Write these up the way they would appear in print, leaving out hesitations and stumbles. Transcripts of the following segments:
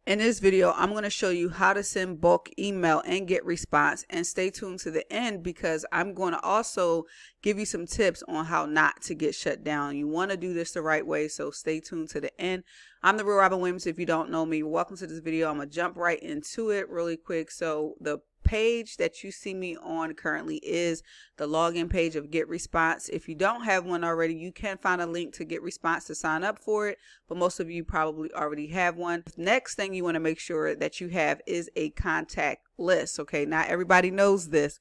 In this video, I'm going to show you how to send bulk email and GetResponse, and stay tuned to the end because I'm going to also give you some tips on how not to get shut down. You want to do this the right way, so stay tuned to the end. I'm the real Robin Williams. If you don't know me, welcome to this video. I'm going to jump right into it really quick. So the page that you see me on currently is the login page of GetResponse. If you don't have one already, you can find a link to GetResponse to sign up for it, but most of you probably already have one. Next thing you want to make sure that you have is a contact list. Okay, not everybody knows this,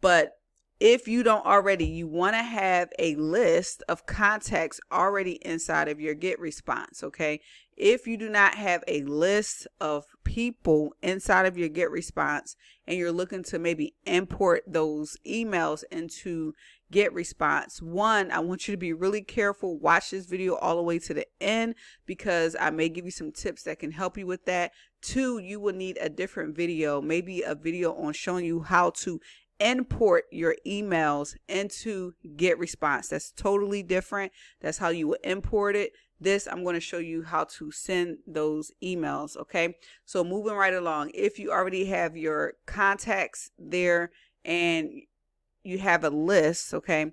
but if you don't already, you want to have a list of contacts already inside of your GetResponse. Okay, if you do not have a list of people inside of your GetResponse and you're looking to maybe import those emails into GetResponse, one, I want you to be really careful. Watch this video all the way to the end because I may give you some tips that can help you with that. Two, you will need a different video, maybe a video on showing you how to import your emails into GetResponse. That's totally different. That's how you will import it. This, I'm going to show you how to send those emails. Okay, so moving right along, if you already have your contacts there and you have a list, okay,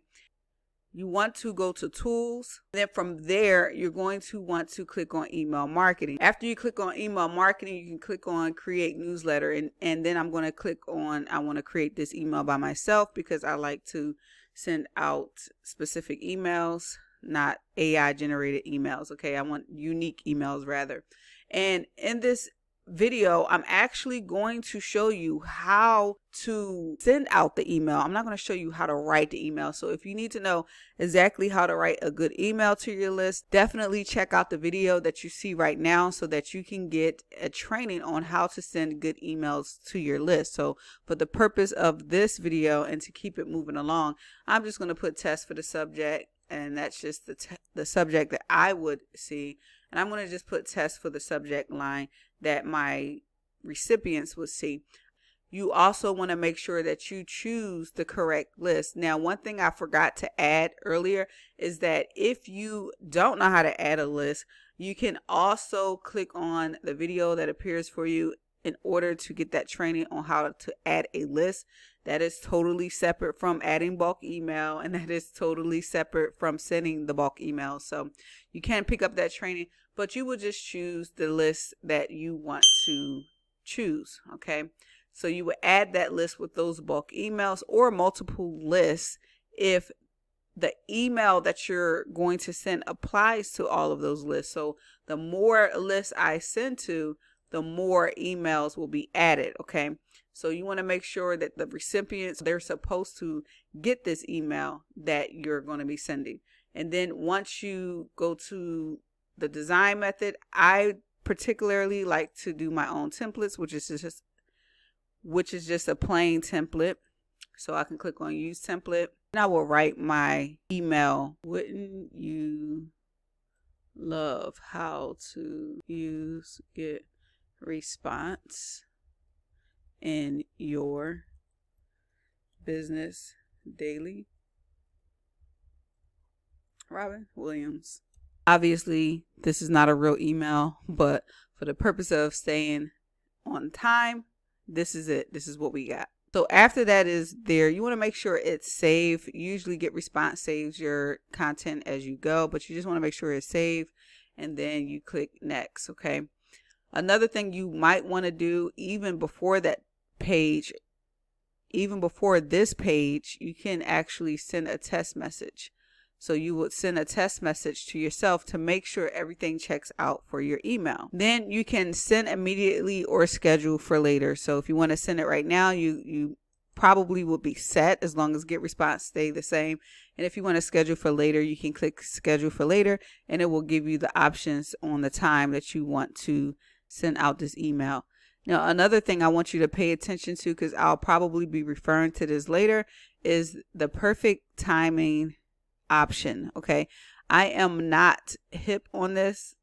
you want to go to tools. Then from there, you're going to want to click on email marketing. After you click on email marketing, you can click on create newsletter. And then I'm going to click on, I want to create this email by myself because I like to send out specific emails, not AI generated emails. Okay, I want unique emails rather. And in this video, I'm actually going to show you how to send out the email. I'm not going to show you how to write the email. So if you need to know exactly how to write a good email to your list, definitely check out the video that you see right now so that you can get a training on how to send good emails to your list. So for the purpose of this video and to keep it moving along, I'm just going to put test for the subject, and that's just the subject that I would see. And I'm going to just put test for the subject line that my recipients would see. You also want to make sure that you choose the correct list. Now, one thing I forgot to add earlier is that if you don't know how to add a list, you can also click on the video that appears for you in order to get that training on how to add a list. That is totally separate from adding bulk email, and that is totally separate from sending the bulk email. So you can pick up that training, but you will just choose the list that you want to choose. Okay, so you would add that list with those bulk emails or multiple lists if the email that you're going to send applies to all of those lists. So the more lists I send to, the more emails will be added. Okay, so you want to make sure that the recipients, they're supposed to get this email that you're going to be sending. And then once you go to the design method, I particularly like to do my own templates, which is just a plain template. So I can click on use template and I will write my email. Wouldn't you love how to use GetResponse in your business daily? Robin Williams. Obviously, this is not a real email, but for the purpose of staying on time, this is it. This is what we got. So after that is there, you want to make sure it's saved. Usually GetResponse saves your content as you go, but you just want to make sure it's saved, and then you click next. Okay. Another thing you might want to do, even before that page, even before this page, you can actually send a test message. So you would send a test message to yourself to make sure everything checks out for your email. Then you can send immediately or schedule for later. So if you want to send it right now, you probably will be set as long as GetResponse stay the same. And if you want to schedule for later, you can click schedule for later and it will give you the options on the time that you want to send out this email. Now, another thing I want you to pay attention to, because I'll probably be referring to this later, is the perfect timing option. Okay, I am not hip on this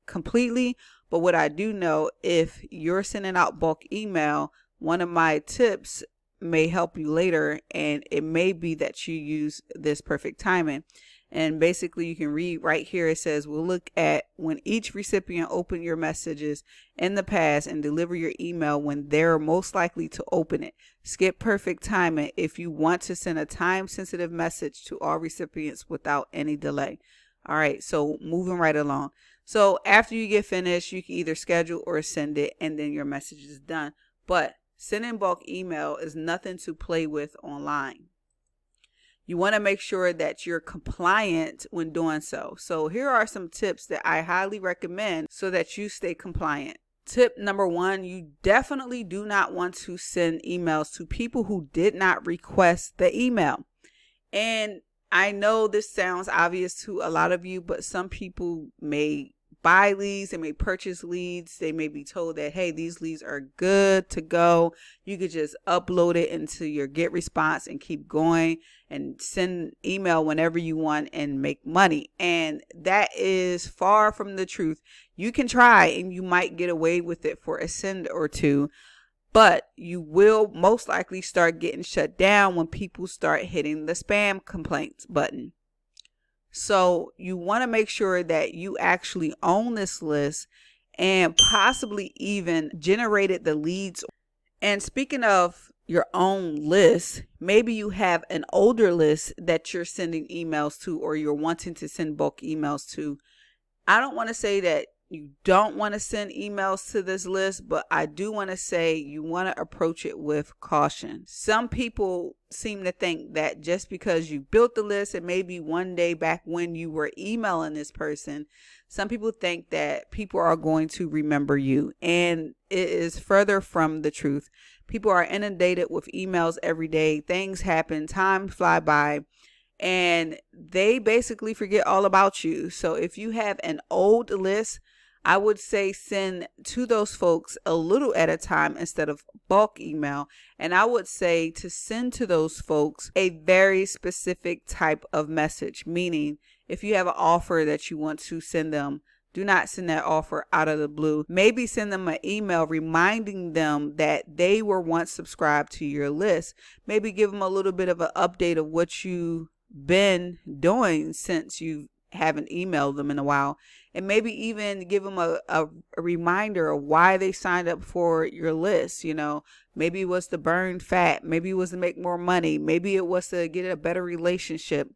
completely, but what I do know, if you're sending out bulk email, one of my tips may help you later, and it may be that you use this perfect timing. And basically you can read right here. It says, we'll look at when each recipient opened your messages in the past and deliver your email when they're most likely to open it. Skip perfect timing if you want to send a time sensitive message to all recipients without any delay. All right, so moving right along. So after you get finished, you can either schedule or send it, and then your message is done. But sending bulk email is nothing to play with online. You want to make sure that you're compliant when doing so. So here are some tips that I highly recommend so that you stay compliant. Tip number 1, you definitely do not want to send emails to people who did not request the email. And I know this sounds obvious to a lot of you, but some people may buy leads, they may purchase leads, they may be told that, hey, these leads are good to go. You could just upload it into your GetResponse and keep going and send email whenever you want and make money. And that is far from the truth. You can try and you might get away with it for a send or two, but you will most likely start getting shut down when people start hitting the spam complaints button. So you want to make sure that you actually own this list and possibly even generated the leads. And speaking of your own list, maybe you have an older list that you're sending emails to, or you're wanting to send bulk emails to. I don't want to say that you don't want to send emails to this list, but I do want to say you want to approach it with caution. Some people seem to think that just because you built the list and maybe one day back when you were emailing this person, some people think that people are going to remember you. And it is further from the truth. People are inundated with emails every day. Things happen, time fly by, and they basically forget all about you. So if you have an old list, I would say send to those folks a little at a time instead of bulk email. And I would say to send to those folks a very specific type of message, meaning if you have an offer that you want to send them, do not send that offer out of the blue. Maybe send them an email reminding them that they were once subscribed to your list. Maybe give them a little bit of an update of what you've been doing since you haven't emailed them in a while. And maybe even give them a reminder of why they signed up for your list. You know, maybe it was to burn fat. Maybe it was to make more money. Maybe it was to get a better relationship.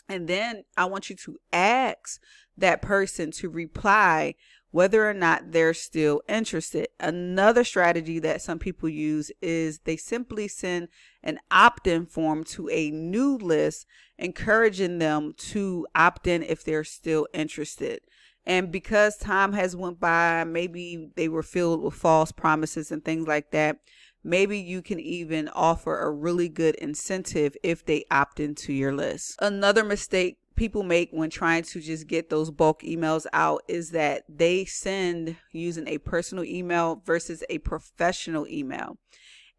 And then I want you to ask that person to reply whether or not they're still interested. Another strategy that some people use is they simply send an opt-in form to a new list, encouraging them to opt in if they're still interested. And because time has went by, maybe they were filled with false promises and things like that. Maybe you can even offer a really good incentive if they opt into your list. Another mistake people make when trying to just get those bulk emails out is that they send using a personal email versus a professional email.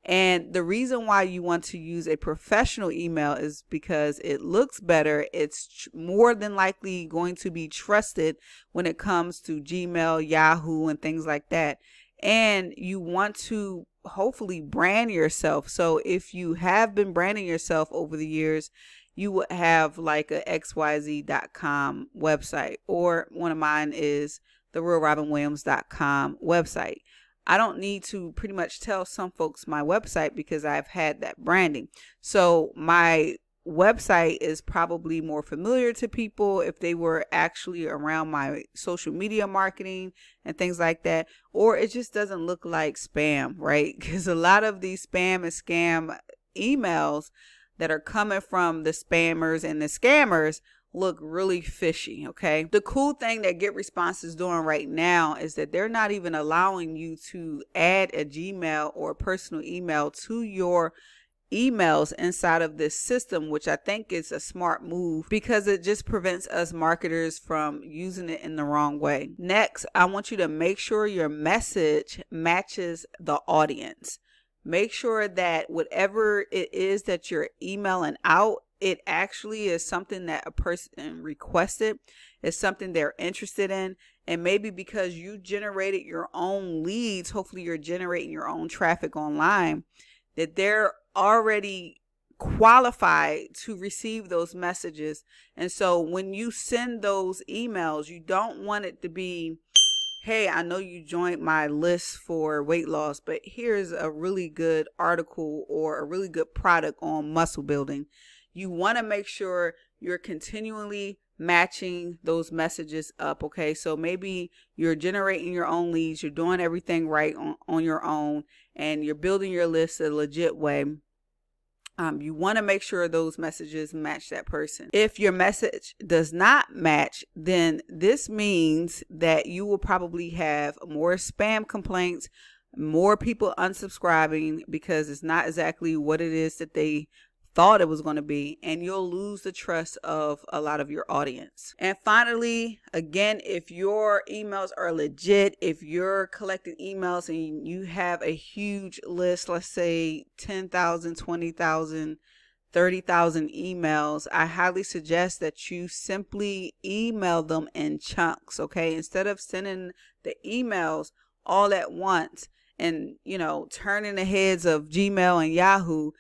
And the reason why you want to use a professional email is because it looks better. It's more than likely going to be trusted when it comes to Gmail, Yahoo, and things like that. And you want to hopefully brand yourself. So if you have been branding yourself over the years, you would have like a xyz.com website, or one of mine is the realrobinwilliams.com website. I don't need to pretty much tell some folks my website because I've had that branding. So my website is probably more familiar to people if they were actually around my social media marketing and things like that, or it just doesn't look like spam, right? Because a lot of these spam and scam emails that are coming from the spammers and the scammers look really fishy. Okay. The cool thing that GetResponse is doing right now is that they're not even allowing you to add a Gmail or a personal email to your emails inside of this system, which I think is a smart move because it just prevents us marketers from using it in the wrong way. Next, I want you to make sure your message matches the audience. Make sure that whatever it is that you're emailing out, it actually is something that a person requested, is something they're interested in. And maybe because you generated your own leads, hopefully you're generating your own traffic online, that they're already qualified to receive those messages. And so when you send those emails, you don't want it to be, hey, I know you joined my list for weight loss, but here's a really good article or a really good product on muscle building. You want to make sure you're continually matching those messages up. Okay, so maybe you're generating your own leads, you're doing everything right on your own, and you're building your list a legit way. You want to make sure those messages match that person. If your message does not match, then this means that you will probably have more spam complaints, more people unsubscribing because it's not exactly what it is that they thought it was going to be, and you'll lose the trust of a lot of your audience. And finally, again, if your emails are legit, if you're collecting emails and you have a huge list, let's say 10,000, 20,000, 30,000 emails, I highly suggest that you simply email them in chunks. Okay, instead of sending the emails all at once and, you know, turning the heads of Gmail and Yahoo,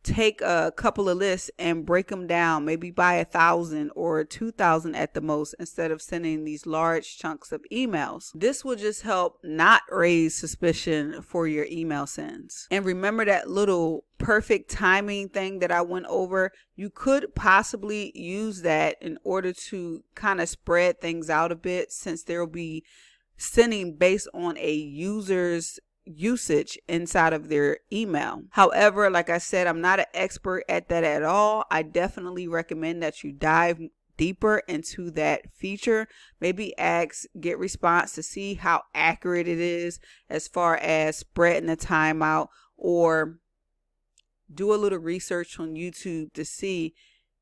take a couple of lists and break them down, maybe by 1,000 or 2,000 at the most, instead of sending these large chunks of emails. This will just help not raise suspicion for your email sends. And remember that little perfect timing thing that I went over? You could possibly use that in order to kind of spread things out a bit, since there will be sending based on a user's usage inside of their email. However, like I said, I'm not an expert at that at all. I definitely recommend that you dive deeper into that feature. Maybe ask GetResponse to see how accurate it is as far as spreading the time out, or do a little research on YouTube to see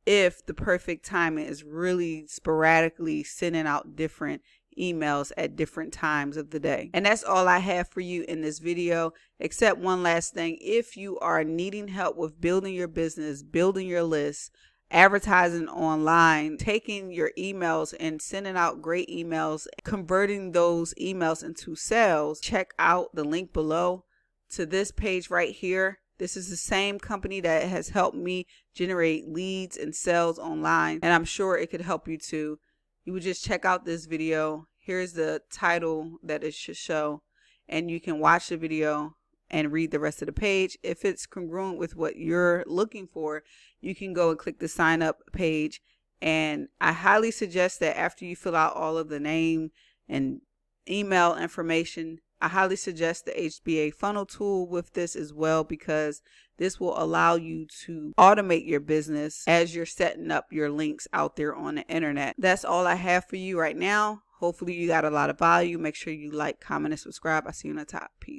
if the perfect timing is really sporadically sending out different emails at different times of the day. And that's all I have for you in this video, except one last thing. If you are needing help with building your business, building your list, advertising online, taking your emails and sending out great emails, converting those emails into sales, check out the link below to this page right here. This is the same company that has helped me generate leads and sales online, and I'm sure it could help you too. You would just check out this video. Here's the title that it should show, and you can watch the video and read the rest of the page. If it's congruent with what you're looking for, you can go and click the sign up page. And I highly suggest that after you fill out all of the name and email information, I highly suggest the HBA funnel tool with this as well, because this will allow you to automate your business as you're setting up your links out there on the internet. That's all I have for you right now. Hopefully you got a lot of value. Make sure you like, comment, and subscribe. I'll see you on the top. Peace.